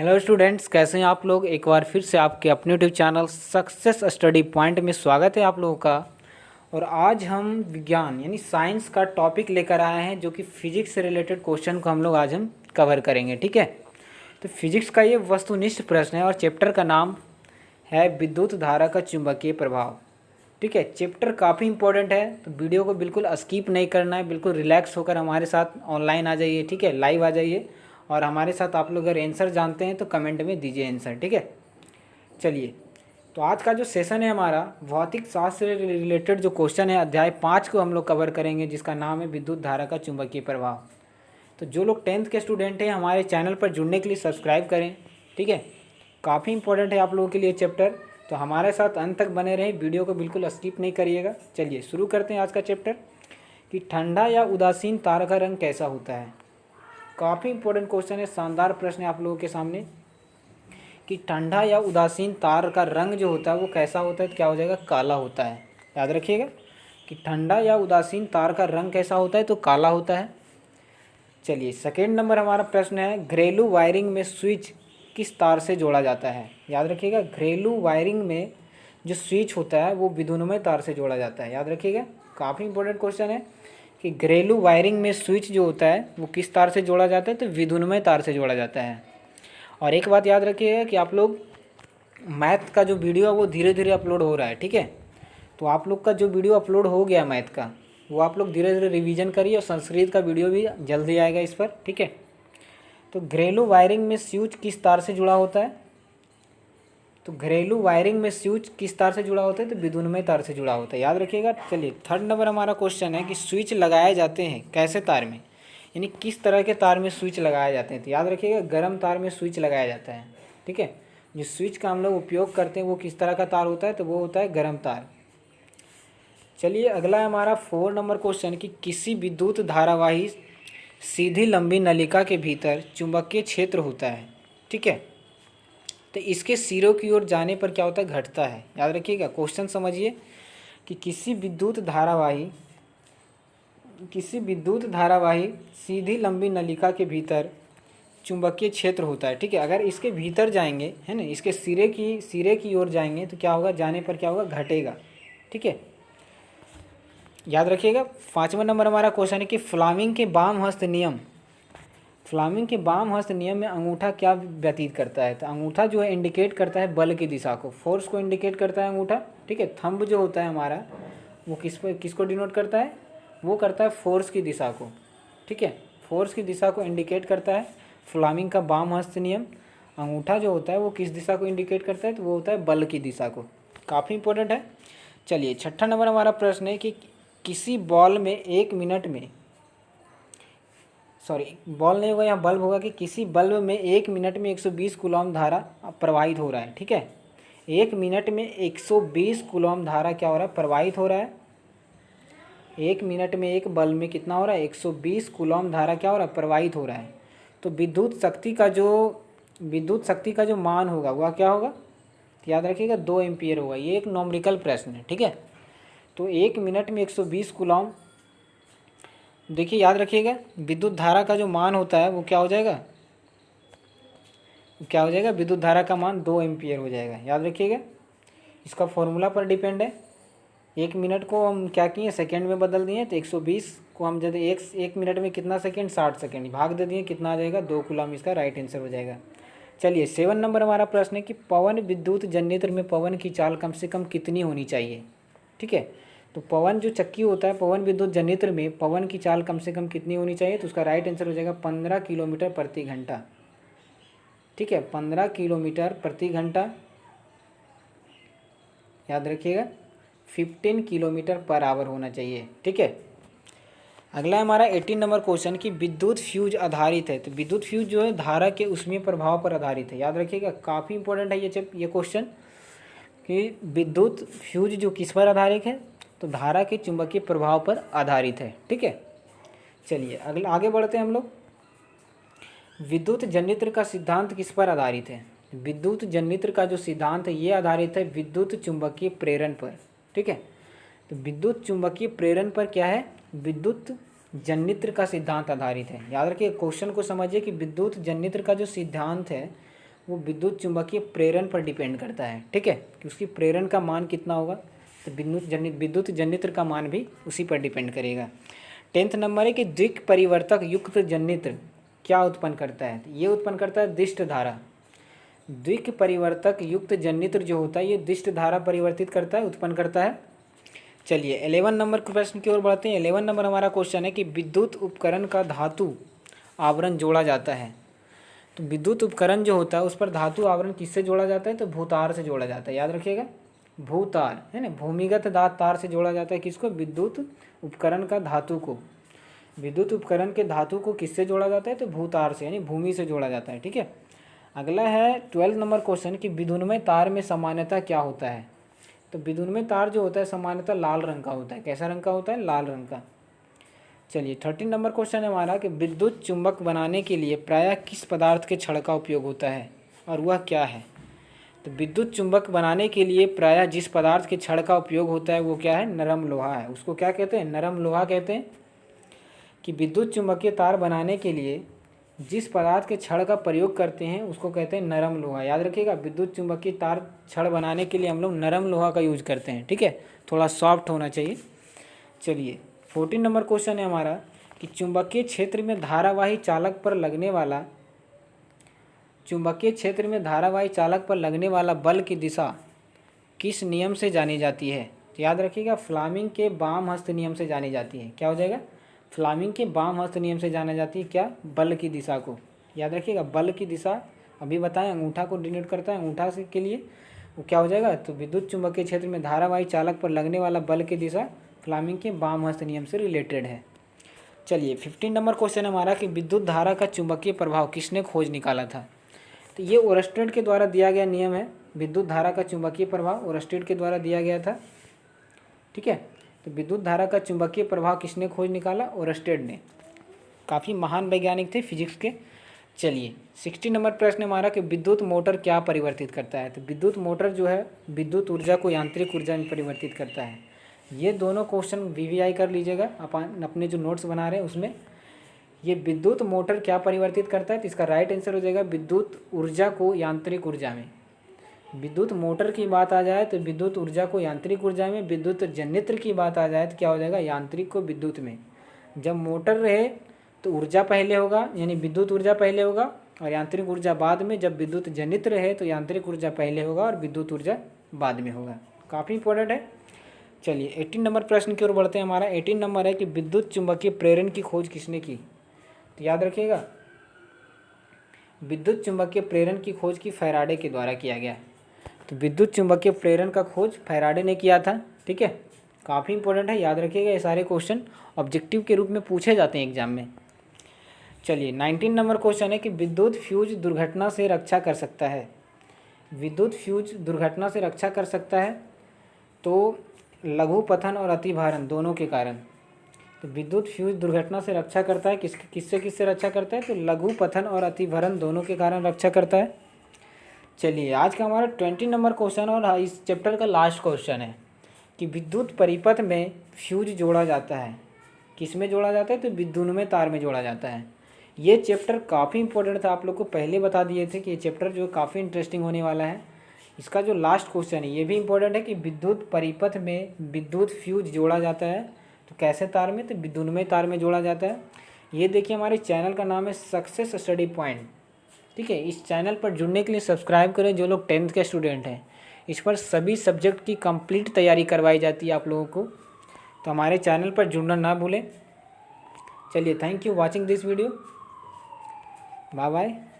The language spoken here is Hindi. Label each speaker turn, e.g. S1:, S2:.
S1: हेलो स्टूडेंट्स, कैसे हैं आप लोग। एक बार फिर से आपके अपने YouTube channel success study point में स्वागत है आप लोगों का। और आज हम विज्ञान यानी साइंस का टॉपिक लेकर आए हैं, जो कि फिजिक्स से रिलेटेड क्वेश्चन को हम कवर करेंगे। ठीक है, तो फिजिक्स का ये वस्तुनिष्ठ प्रश्न है और चैप्टर का नाम है विद्युत धारा का चुंबकीय प्रभाव। ठीक है, चैप्टर काफ़ी इंपॉर्टेंट है, तो वीडियो को बिल्कुल स्किप नहीं करना है, बिल्कुल रिलैक्स होकर हमारे साथ ऑनलाइन आ जाइए। ठीक है, लाइव आ जाइए और हमारे साथ आप लोग अगर आंसर जानते हैं तो कमेंट में दीजिए आंसर। ठीक है, चलिए, तो आज का जो सेशन है हमारा भौतिक शास्त्र से रिलेटेड जो क्वेश्चन है, अध्याय 5 को हम लोग कवर करेंगे, जिसका नाम है विद्युत धारा का चुंबकीय प्रभाव। तो जो लोग 10th के स्टूडेंट हैं, हमारे चैनल पर जुड़ने के लिए सब्सक्राइब करें। ठीक है, काफ़ी इंपॉर्टेंट है आप लोगों के लिए चैप्टर, तो हमारे साथ अंत तक बने रहें, वीडियो को बिल्कुल स्किप नहीं करिएगा। चलिए शुरू करते हैं आज का चैप्टर कि ठंडा या उदासीन तार का रंग कैसा होता है। काफ़ी इंपॉर्टेंट क्वेश्चन है, शानदार प्रश्न है आप लोगों के सामने कि ठंडा या उदासीन तार का रंग जो होता है वो कैसा होता है, तो क्या हो जाएगा, काला होता है। याद रखिएगा कि ठंडा या उदासीन तार का रंग कैसा होता है, तो काला होता है। चलिए, सेकेंड नंबर हमारा प्रश्न है, घरेलू वायरिंग में स्विच किस तार से जोड़ा जाता है। याद रखिएगा, घरेलू वायरिंग में जो स्विच होता है वो विद्युन्मय तार से जोड़ा जाता है। याद रखिएगा, काफ़ी इंपॉर्टेंट क्वेश्चन है कि घरेलू वायरिंग में स्विच जो होता है वो किस तार से जोड़ा जाता है, तो विद्युन्मय तार से जोड़ा जाता है। और एक बात याद रखिएगा कि आप लोग मैथ का जो वीडियो है वो धीरे धीरे अपलोड हो रहा है। ठीक है, तो आप लोग का जो वीडियो अपलोड हो गया मैथ का, वो आप लोग धीरे धीरे रिवीजन करिए, और संस्कृत का वीडियो भी जल्दी आएगा इस पर। ठीक है, तो घरेलू वायरिंग में स्विच किस तार से जुड़ा होता है, तो घरेलू वायरिंग में स्विच किस तार से जुड़ा होता है, तो विद्युन्मय तार से जुड़ा होता है। याद रखिएगा। चलिए, थर्ड नंबर हमारा क्वेश्चन है कि स्विच लगाए जाते हैं कैसे तार में, यानी किस तरह के तार में स्विच लगाए जाते हैं। तो याद रखिएगा, गर्म तार में स्विच लगाया जाता है। ठीक है, जो स्विच का हम लोग उपयोग करते हैं वो किस तरह का तार होता है, तो वो होता है गर्म तार। चलिए, अगला है हमारा 4 नंबर क्वेश्चन कि किसी विद्युत धारावाही सीधी लंबी नलिका के भीतर चुंबकीय क्षेत्र होता है। ठीक है, तो इसके सिरों की ओर जाने पर क्या होता है, घटता है। याद रखिएगा, क्वेश्चन समझिए कि किसी विद्युत धारावाही सीधी लंबी नलिका के भीतर चुंबकीय क्षेत्र होता है। ठीक है, अगर इसके भीतर जाएंगे, है ना, इसके सिरे की ओर जाएंगे तो क्या होगा, जाने पर क्या होगा, घटेगा। ठीक है, याद रखिएगा। 5वां नंबर हमारा क्वेश्चन है कि फ्लामिंग के वाम हस्त नियम में अंगूठा क्या व्यतीत करता है। तो अंगूठा जो है इंडिकेट करता है बल की दिशा को, फोर्स को इंडिकेट करता है अंगूठा। ठीक है, थंब जो होता है हमारा वो किसको डिनोट करता है, वो करता है फोर्स की दिशा को। ठीक है, फोर्स की दिशा को इंडिकेट करता है फ्लामिंग का वाम हस्त नियम। अंगूठा जो होता है वो किस दिशा को इंडिकेट करता है, तो वो होता है बल की दिशा को। काफ़ी इंपॉर्टेंट है। चलिए, 6ठा नंबर हमारा प्रश्न है कि किसी बॉल में 1 मिनट में, सॉरी बॉल नहीं होगा, यहाँ बल्ब होगा, कि किसी बल्ब में 1 मिनट में 120 कूलॉम धारा प्रवाहित हो रहा है। ठीक है, 1 मिनट में 120 कूलॉम धारा क्या हो रहा है, प्रवाहित हो रहा है। 1 मिनट में एक बल्ब में कितना हो रहा है, 120 कूलॉम धारा क्या हो रहा है, प्रवाहित हो रहा है। तो विद्युत शक्ति का जो मान होगा वह क्या होगा, तो याद रखिएगा 2 एम्पियर होगा। ये एक नॉमरिकल प्रश्न है। ठीक है, तो 1 मिनट में 120 कूलॉम, देखिए याद रखिएगा, विद्युत धारा का जो मान होता है वो क्या हो जाएगा, विद्युत धारा का मान 2 एम्पियर हो जाएगा। याद रखिएगा, इसका फॉर्मूला पर डिपेंड है। 1 मिनट को हम क्या किए, सेकेंड में बदल दिए, तो 120 को हम जब एक मिनट में कितना सेकेंड, 60 सेकेंड, भाग दे दिए, कितना आ जाएगा, 2 कूलम। इसका राइट आंसर हो जाएगा। चलिए, 7 नंबर हमारा प्रश्न है कि पवन विद्युत जनरेटर में पवन की चाल कम से कम कितनी होनी चाहिए। ठीक है, तो पवन जो चक्की होता है, पवन विद्युत जनरेटर में पवन की चाल कम से कम कितनी होनी चाहिए, तो उसका राइट आंसर हो जाएगा 15 किलोमीटर प्रति घंटा। ठीक है, 15 किलोमीटर प्रति घंटा। याद रखिएगा, 15 किलोमीटर पर आवर होना चाहिए। ठीक है, अगला हमारा 18 नंबर क्वेश्चन कि विद्युत फ्यूज आधारित है। तो विद्युत फ्यूज जो है धारा के ऊष्मीय प्रभाव पर आधारित है। याद रखिएगा, काफ़ी इंपॉर्टेंट है ये क्वेश्चन कि विद्युत फ्यूज जो किस पर आधारित है, तो धारा के चुंबकीय प्रभाव पर आधारित है। ठीक है, चलिए अगला आगे बढ़ते हैं हम लोग। विद्युत जनरेटर का सिद्धांत किस पर आधारित है। विद्युत जनरेटर का जो सिद्धांत है ये आधारित है विद्युत चुंबकीय प्रेरण पर। ठीक है, तो विद्युत चुंबकीय प्रेरण पर क्या है, विद्युत जनरेटर का सिद्धांत आधारित है। याद रखिए, क्वेश्चन को समझिए कि विद्युत जनरेटर का जो सिद्धांत है वो विद्युत चुम्बकीय प्रेरण पर डिपेंड करता है, ठीक है, कि उसकी प्रेरण का मान कितना होगा, तो विद्युत जनित्र का मान भी उसी पर डिपेंड करेगा। 10th नंबर है कि द्विक परिवर्तक युक्त जनित्र क्या उत्पन्न करता है, तो ये उत्पन्न करता है दिष्ट धारा। द्विक परिवर्तक युक्त जनित्र जो होता है ये दिष्ट धारा परिवर्तित करता है, उत्पन्न करता है। चलिए 11 नंबर के प्रश्न की ओर बढ़ते हैं। 11 नंबर हमारा क्वेश्चन है कि विद्युत उपकरण का धातु आवरण जोड़ा जाता है। तो विद्युत उपकरण जो होता है उस पर धातु आवरण किससे जोड़ा जाता है, तो भूतार से जोड़ा जाता है, याद रखिएगा, भूतार है ना, भूमिगत तार से जोड़ा जाता है किसको, विद्युत उपकरण का धातु को। विद्युत उपकरण के धातु को किससे जोड़ा जाता है, तो भूतार से यानी भूमि से जोड़ा जाता है, ठीक है। अगला है 12 नंबर क्वेश्चन कि विद्युन्मय तार में सामान्यतः क्या होता है, तो विद्युन्मय तार जो होता है सामान्यतः लाल रंग का होता है। कैसा रंग का होता है, लाल रंग का। चलिए 13 नंबर क्वेश्चन है हमारा कि विद्युत चुंबक बनाने के लिए प्रायः किस पदार्थ के छड़ का उपयोग होता है और वह क्या है। तो विद्युत चुंबक बनाने के लिए प्रायः जिस पदार्थ के छड़ का उपयोग होता है वो क्या है, नरम लोहा है। उसको क्या कहते हैं, नरम लोहा कहते हैं। कि विद्युत चुंबकीय तार बनाने के लिए जिस पदार्थ के छड़ का प्रयोग करते हैं उसको कहते हैं नरम लोहा। याद रखिएगा, विद्युत चुंबकीय तार छड़ बनाने के लिए हम लोग नरम लोहा का यूज करते हैं, ठीक है, थोड़ा सॉफ्ट होना चाहिए। चलिए 14 नंबर क्वेश्चन है हमारा कि चुंबकीय क्षेत्र में धारावाही चालक पर लगने वाला बल की दिशा किस नियम से जानी जाती है। तो याद रखिएगा, फ्लामिंग के बाम हस्त नियम से जानी जाती है। क्या हो जाएगा, फ्लामिंग के बाम हस्त नियम से जाना जाती है क्या, बल की दिशा को। याद रखिएगा, बल की दिशा अभी बताएं अंगूठा को डिनोट करता है, अंगूठा से के लिए वो क्या हो जाएगा, तो विद्युत चुंबकीय क्षेत्र में धारावाही चालक पर लगने वाला बल की दिशा फ्लामिंग के बाम हस्त नियम से रिलेटेड है। चलिए 15 नंबर क्वेश्चन हमारा कि विद्युत धारा का चुंबकीय प्रभाव किसने खोज निकाला था। तो ये ओरस्टेड के द्वारा दिया गया नियम है। विद्युत धारा का चुंबकीय प्रभाव ओरस्टेड के द्वारा दिया गया था, ठीक है। तो विद्युत धारा का चुंबकीय प्रभाव किसने खोज निकाला, ओरस्टेड ने। काफ़ी महान वैज्ञानिक थे फिजिक्स के। चलिए 60 नंबर प्रश्न हमारा कि विद्युत मोटर क्या परिवर्तित करता है। तो विद्युत मोटर जो है विद्युत ऊर्जा को यांत्रिक ऊर्जा में परिवर्तित करता है। ये दोनों क्वेश्चन वीवीआई कर लीजिएगा अपन अपने जो नोट्स बना रहे हैं उसमें। ये विद्युत मोटर क्या परिवर्तित करता है, तो इसका राइट आंसर हो जाएगा विद्युत ऊर्जा को यांत्रिक ऊर्जा में। विद्युत मोटर की बात आ जाए तो विद्युत ऊर्जा को यांत्रिक ऊर्जा में, विद्युत जनित्र की बात आ जाए तो क्या हो जाएगा, यांत्रिक को विद्युत में। जब मोटर रहे तो ऊर्जा पहले होगा यानी विद्युत ऊर्जा पहले होगा और यांत्रिक ऊर्जा बाद में। जब विद्युत जनित्र है तो यांत्रिक ऊर्जा पहले होगा और विद्युत ऊर्जा बाद में होगा। काफ़ी इंपॉर्टेंट है। चलिए 18 नंबर प्रश्न की ओर बढ़ते हैं। हमारा 18 नंबर है कि विद्युत चुंबकीय प्रेरण की खोज किसने की। तो याद रखिएगा, विद्युत चुंबकीय प्रेरण की खोज की फैराडे के द्वारा किया गया। तो विद्युत चुंबकीय प्रेरण का खोज फैराडे ने किया था, ठीक है। काफ़ी इंपॉर्टेंट है, याद रखिएगा, ये सारे क्वेश्चन ऑब्जेक्टिव के रूप में पूछे जाते हैं एग्जाम में। चलिए 19 नंबर क्वेश्चन है कि विद्युत फ्यूज दुर्घटना से रक्षा कर सकता है। विद्युत फ्यूज दुर्घटना से रक्षा कर सकता है तो लघु पतन और अतिभारण दोनों के कारण। तो विद्युत फ्यूज दुर्घटना से रक्षा करता है किससे रक्षा करता है, तो लघु पतन और अतिभारण दोनों के कारण रक्षा करता है। चलिए आज का हमारा 20 नंबर क्वेश्चन और इस चैप्टर का लास्ट क्वेश्चन है कि विद्युत परिपथ में फ्यूज जोड़ा जाता है। किस में जोड़ा जाता है, तो विद्युन्मय तार में जोड़ा जाता है। ये चैप्टर काफ़ी इंपॉर्टेंट था, आप लोग को पहले बता दिए थे कि ये चैप्टर जो काफ़ी इंटरेस्टिंग होने वाला है। इसका जो लास्ट क्वेश्चन है ये भी इंपॉर्टेंट है कि विद्युत परिपथ में विद्युत फ्यूज जोड़ा जाता है तो कैसे तार में, तो विद्युन्मय तार में जोड़ा जाता है। ये देखिए हमारे चैनल का नाम है सक्सेस स्टडी पॉइंट, ठीक है। इस चैनल पर जुड़ने के लिए सब्सक्राइब करें जो लोग 10th के स्टूडेंट हैं। इस पर सभी सब्जेक्ट की कंप्लीट तैयारी करवाई जाती है आप लोगों को, तो हमारे चैनल पर जुड़ना ना भूलें। चलिए thank you watching this video, bye bye.